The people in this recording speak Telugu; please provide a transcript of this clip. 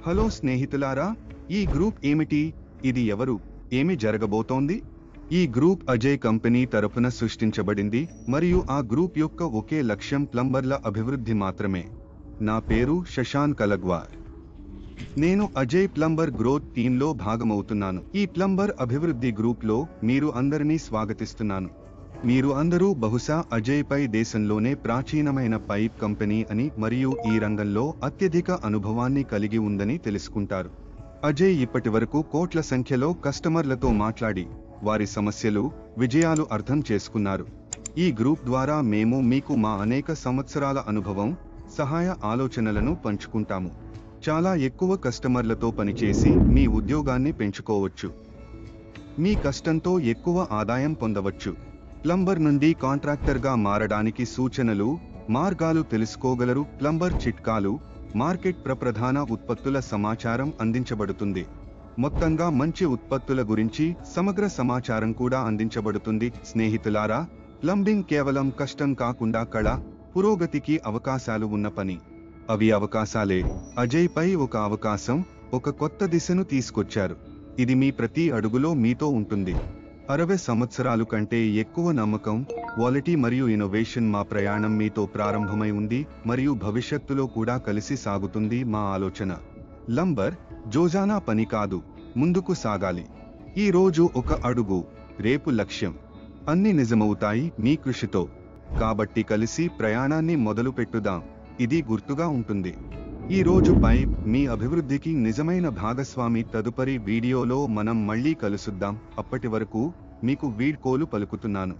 హలో స్నేహితులారా, ఈ గ్రూప్ ఏమిటి? ఇది ఎవరు? ఏమి జరగబోతోంది? ఈ గ్రూప్ అజయ్ కంపెనీ తరపున సృష్టించబడింది మరియు ఆ గ్రూప్ యొక్క ఒకే లక్ష్యం ప్లంబర్ల అభివృద్ధి మాత్రమే. నా పేరు శశాంక్ కలగ్వార్. నేను అజయ్ ప్లంబర్ గ్రోత్ టీంలో భాగమవుతున్నాను. ఈ ప్లంబర్ అభివృద్ధి గ్రూప్లో మీరు అందరినీ స్వాగతిస్తున్నాను. మీరు అందరూ బహుశా అజయ్ పై దేశంలోనే ప్రాచీనమైన పైప్ కంపెనీ అని మరియు ఈ రంగంలో అత్యధిక అనుభవాన్ని కలిగి ఉందని తెలుసుకుంటారు. అజయ్ ఇప్పటివరకు కోట్ల సంఖ్యలో కస్టమర్లతో మాట్లాడి వారి సమస్యలు, విజయాలు అర్థం చేసుకున్నారు. ఈ గ్రూప్ ద్వారా మేము మీకు మా అనేక సంవత్సరాల అనుభవం, సహాయ ఆలోచనలను పంచుకుంటాము. చాలా ఎక్కువ కస్టమర్లతో పనిచేసి మీ ఉద్యోగాన్ని పెంచుకోవచ్చు. మీ కష్టంతో ఎక్కువ ఆదాయం పొందవచ్చు. ప్లంబర్ నుండి కాంట్రాక్టర్గా మారడానికి సూచనలు, మార్గాలు తెలుసుకోగలరు. ప్లంబర్ చిట్కాలు, మార్కెట్ ప్రధాన ఉత్పత్తుల సమాచారం అందించబడుతుంది. మొత్తంగా మంచి ఉత్పత్తుల గురించి సమగ్ర సమాచారం కూడా అందించబడుతుంది. స్నేహితులారా, ప్లంబింగ్ కేవలం కష్టం కాకుండా కళ, పురోగతికి అవకాశాలు ఉన్న పని. అవి అవకాశాలే. అజయ్ పై ఒక అవకాశం, ఒక కొత్త దిశను తీసుకొచ్చారు. ఇది మీ ప్రతి అడుగులో మీతో ఉంటుంది. 60 సంవత్సరాలు కంటే ఎక్కువ నమ్మకం, క్వాలిటీ మరియు ఇన్నోవేషన్. మా ప్రయాణం మీతో ప్రారంభమై ఉంది మరియు భవిష్యత్తులో కూడా కలిసి సాగుతుంది. మా ఆలోచన లంబర్ జోజానా పని కాదు, ముందుకు సాగాలి. ఈ రోజు ఒక అడుగు, రేపు లక్ష్యం. అన్ని నిజమవుతాయి మీ కృషితో. కాబట్టి కలిసి ప్రయాణాన్ని మొదలు పెట్టుదాం. ఇది గుర్తుగా ఉంటుంది. ఈ రోజు పైప్ మీ అభివృద్ధికి నిజమైన భాగస్వామి. తదుపరి వీడియోలో మనం మళ్ళీ కలుసుద్దాం. అప్పటి వరకు మీకు వీడ్కోలు పలుకుతున్నాను.